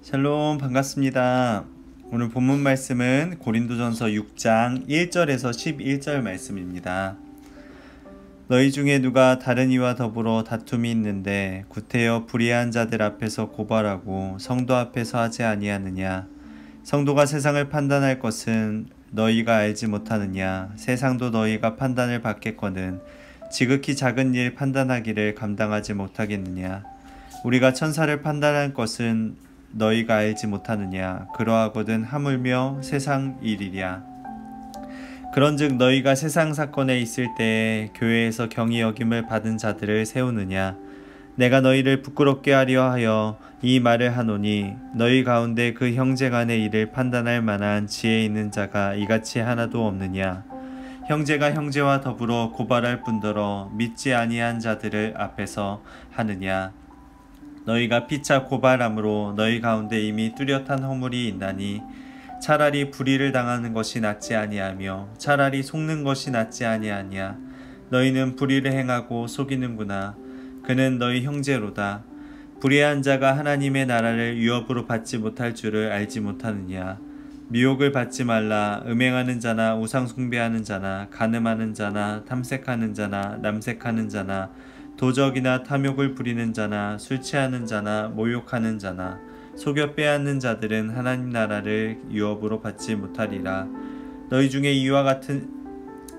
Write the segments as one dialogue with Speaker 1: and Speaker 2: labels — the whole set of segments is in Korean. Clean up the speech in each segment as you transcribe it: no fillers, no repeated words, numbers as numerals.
Speaker 1: 샬롬 반갑습니다. 오늘 본문 말씀은 고린도전서 6장 1절에서 11절 말씀입니다. 너희 중에 누가 다른 이와 더불어 다툼이 있는데 구태여 불의한 자들 앞에서 고발하고 성도 앞에서 하지 아니하느냐. 성도가 세상을 판단할 것은 너희가 알지 못하느냐. 세상도 너희가 판단을 받겠거든 지극히 작은 일 판단하기를 감당하지 못하겠느냐. 우리가 천사를 판단할 것은 너희가 알지 못하느냐. 그러하거든 하물며 세상 일이랴. 그런즉 너희가 세상 사건에 있을 때에 교회에서 경히 여김을 받은 자들을 세우느냐. 내가 너희를 부끄럽게 하려 하여 이 말을 하노니 너희 가운데 그 형제 간의 일을 판단할 만한 지혜 있는 자가 이같이 하나도 없느냐. 형제가 형제와 더불어 고발할 뿐더러 믿지 아니한 자들을 앞에서 하느냐. 너희가 피차 고발함으로 너희 가운데 이미 뚜렷한 허물이 있나니 차라리 불의를 당하는 것이 낫지 아니하며 차라리 속는 것이 낫지 아니하냐. 너희는 불의를 행하고 속이는구나. 그는 너희 형제로다. 불의한 자가 하나님의 나라를 유업으로 받지 못할 줄을 알지 못하느냐. 미혹을 받지 말라. 음행하는 자나 우상 숭배하는 자나 간음하는 자나 탐색하는 자나 남색하는 자나 도적이나 탐욕을 부리는 자나 술 취하는 자나 모욕하는 자나 속여 빼앗는 자들은 하나님 나라를 유업으로 받지 못하리라. 너희 중에 이와 같은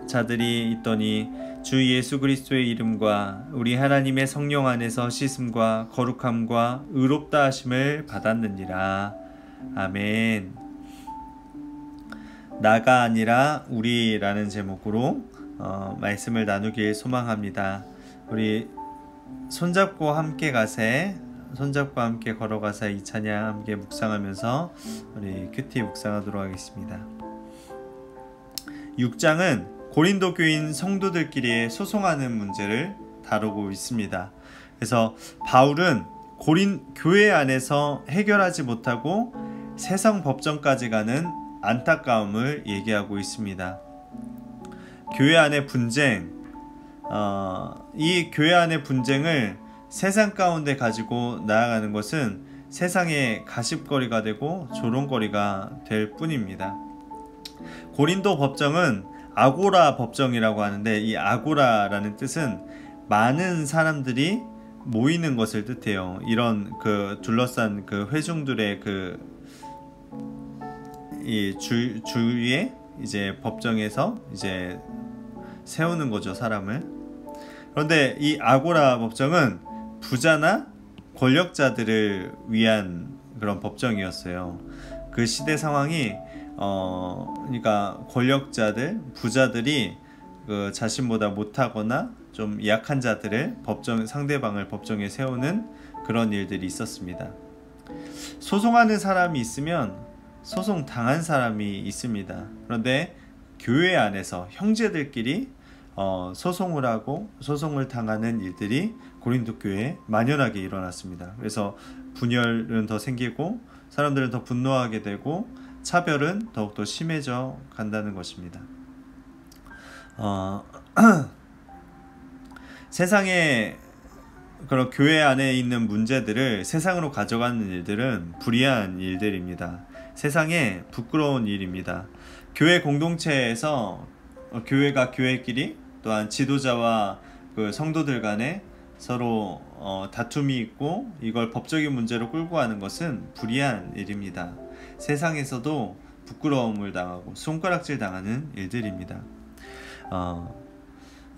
Speaker 1: 자들이 있더니 주 예수 그리스도의 이름과 우리 하나님의 성령 안에서 씻음과 거룩함과 의롭다 하심을 받았느니라. 아멘. 나가 아니라 우리라는 제목으로 말씀을 나누길 소망합니다. 우리 손잡고 함께 가세, 손잡고 함께 걸어가사 이 찬양 함께 묵상하면서 우리 큐티 묵상하도록 하겠습니다. 6장은 고린도 교인 성도들끼리 소송하는 문제를 다루고 있습니다. 그래서 바울은 교회 안에서 해결하지 못하고 세상 법정까지 가는 안타까움을 얘기하고 있습니다. 교회 안의 분쟁, 이 교회 안의 분쟁을 세상 가운데 가지고 나아가는 것은 세상의 가십거리가 되고 조롱거리가 될 뿐입니다. 고린도 법정은 아고라 법정이라고 하는데 이 아고라라는 뜻은 많은 사람들이 모이는 것을 뜻해요. 이런 둘러싼 회중들의 이 주위에 이제 법정에서 이제 세우는 거죠, 사람을. 그런데 이 아고라 법정은 부자나 권력자들을 위한 그런 법정이었어요. 그 시대 상황이 그러니까 권력자들, 부자들이 자신보다 못하거나 좀 약한 자들을 상대방을 법정에 세우는 그런 일들이 있었습니다. 소송하는 사람이 있으면 소송 당한 사람이 있습니다. 그런데 교회 안에서 형제들끼리 소송을 하고 소송을 당하는 일들이 고린도 교회에 만연하게 일어났습니다. 그래서 분열은 더 생기고 사람들은 더 분노하게 되고 차별은 더욱더 심해져 간다는 것입니다. 세상에 그런 교회 안에 있는 문제들을 세상으로 가져가는 일들은 불의한 일들입니다. 세상에 부끄러운 일입니다. 교회 공동체에서 교회가 교회끼리 또한 지도자와 성도들 간에 서로 다툼이 있고 이걸 법적인 문제로 끌고 가는 것은 불의한 일입니다. 세상에서도 부끄러움을 당하고 손가락질 당하는 일들입니다.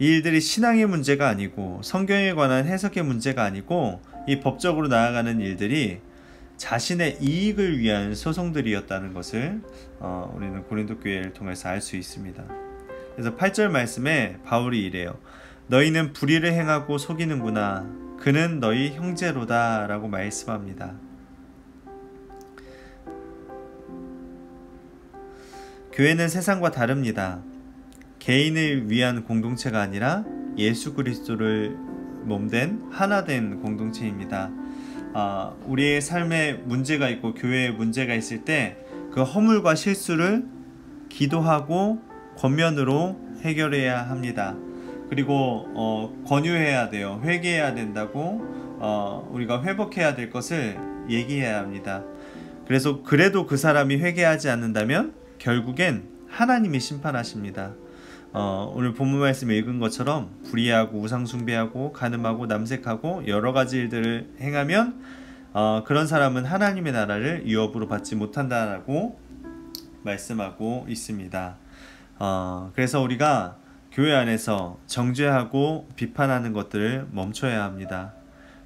Speaker 1: 이 일들이 신앙의 문제가 아니고 성경에 관한 해석의 문제가 아니고 이 법적으로 나아가는 일들이 자신의 이익을 위한 소송들이었다는 것을 우리는 고린도 교회를 통해서 알 수 있습니다. 그래서 8절 말씀에 바울이 이래요. 너희는 불의를 행하고 속이는구나. 그는 너희 형제로다 라고 말씀합니다. 교회는 세상과 다릅니다. 개인을 위한 공동체가 아니라 예수 그리스도를 몸된 하나된 공동체입니다. 우리의 삶에 문제가 있고 교회에 문제가 있을 때 그 허물과 실수를 기도하고 권면으로 해결해야 합니다. 그리고 권유해야 돼요. 회개해야 된다고 우리가 회복해야 될 것을 얘기해야 합니다. 그래서 그래도 그 사람이 회개하지 않는다면 결국엔 하나님이 심판하십니다. 오늘 본문 말씀 읽은 것처럼 불의하고 우상숭배하고 간음하고 남색하고 여러 가지 일들을 행하면 그런 사람은 하나님의 나라를 유업으로 받지 못한다라고 말씀하고 있습니다. 그래서 우리가 교회 안에서 정죄하고 비판하는 것들을 멈춰야 합니다.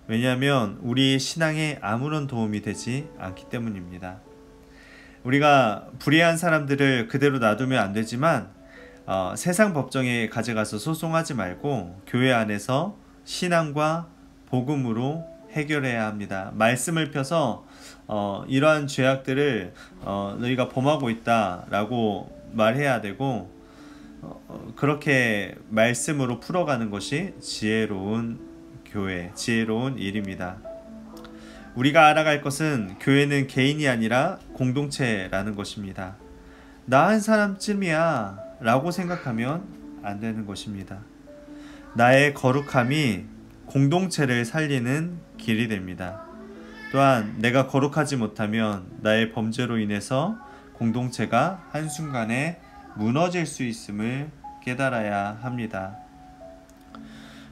Speaker 1: 왜냐하면 우리 신앙에 아무런 도움이 되지 않기 때문입니다. 우리가 불의한 사람들을 그대로 놔두면 안 되지만 세상 법정에 가져가서 소송하지 말고 교회 안에서 신앙과 복음으로 해결해야 합니다. 말씀을 펴서 이러한 죄악들을 너희가 범하고 있다라고 말해야 되고 그렇게 말씀으로 풀어가는 것이 지혜로운 교회, 지혜로운 일입니다. 우리가 알아갈 것은 교회는 개인이 아니라 공동체라는 것입니다. 나 한 사람쯤이야 라고 생각하면 안 되는 것입니다. 나의 거룩함이 공동체를 살리는 길이 됩니다. 또한 내가 거룩하지 못하면 나의 범죄로 인해서 공동체가 한순간에 무너질 수 있음을 깨달아야 합니다.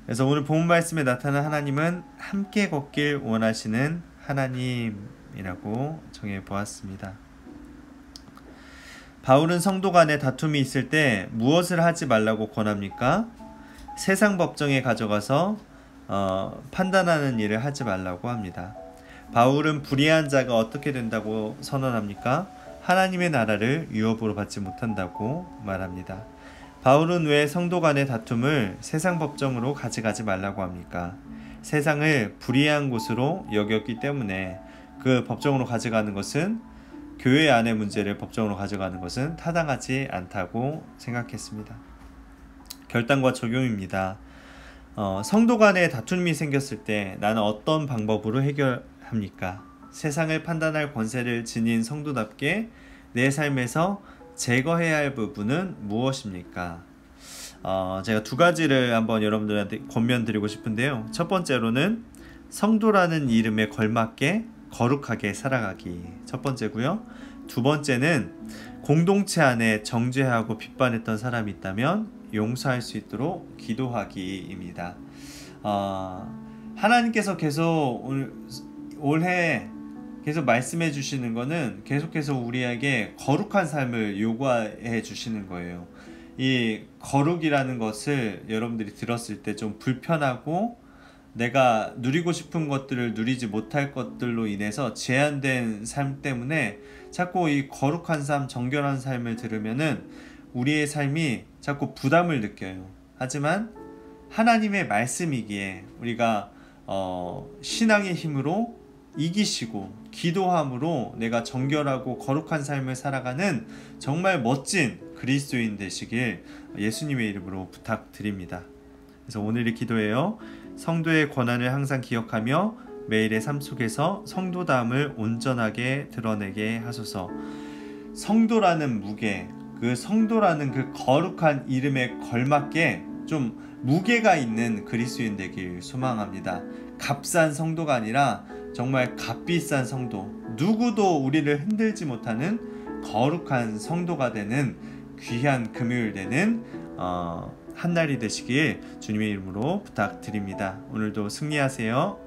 Speaker 1: 그래서 오늘 본문 말씀에 나타난 하나님은 함께 걷길 원하시는 하나님이라고 정해 보았습니다. 바울은 성도 간에 다툼이 있을 때 무엇을 하지 말라고 권합니까? 세상 법정에 가져가서 판단하는 일을 하지 말라고 합니다. 바울은 불의한 자가 어떻게 된다고 선언합니까? 하나님의 나라를 유업으로 받지 못한다고 말합니다. 바울은 왜 성도 간의 다툼을 세상 법정으로 가져가지 말라고 합니까? 세상을 불의한 곳으로 여겼기 때문에 그 법정으로 가져가는 것은 교회 안의 문제를 법정으로 가져가는 것은 타당하지 않다고 생각했습니다. 결단과 적용입니다. 성도 간에 다툼이 생겼을 때 나는 어떤 방법으로 해결합니까? 세상을 판단할 권세를 지닌 성도답게 내 삶에서 제거해야 할 부분은 무엇입니까? 제가 두 가지를 한번 여러분들한테 권면드리고 싶은데요. 첫 번째로는 성도라는 이름에 걸맞게 거룩하게 살아가기, 첫 번째고요. 두 번째는 공동체 안에 정죄하고 비판했던 사람이 있다면 용서할 수 있도록 기도하기입니다. 하나님께서 계속 올해 계속 말씀해 주시는 거는 계속해서 우리에게 거룩한 삶을 요구해 주시는 거예요. 이 거룩이라는 것을 여러분들이 들었을 때 좀 불편하고 내가 누리고 싶은 것들을 누리지 못할 것들로 인해서 제한된 삶 때문에 자꾸 이 거룩한 삶, 정결한 삶을 들으면은 우리의 삶이 자꾸 부담을 느껴요. 하지만 하나님의 말씀이기에 우리가 신앙의 힘으로 이기시고 기도함으로 내가 정결하고 거룩한 삶을 살아가는 정말 멋진 그리스도인 되시길 예수님의 이름으로 부탁드립니다. 그래서 오늘의 기도예요. 성도의 권한을 항상 기억하며 매일의 삶 속에서 성도다움을 온전하게 드러내게 하소서. 성도라는 무게, 그 성도라는 그 거룩한 이름에 걸맞게 좀 무게가 있는 그리스도인 되길 소망합니다. 값싼 성도가 아니라 정말 값비싼 성도, 누구도 우리를 흔들지 못하는 거룩한 성도가 되는 귀한 금요일 되는 한날이 되시길 주님의 이름으로 부탁드립니다. 오늘도 승리하세요.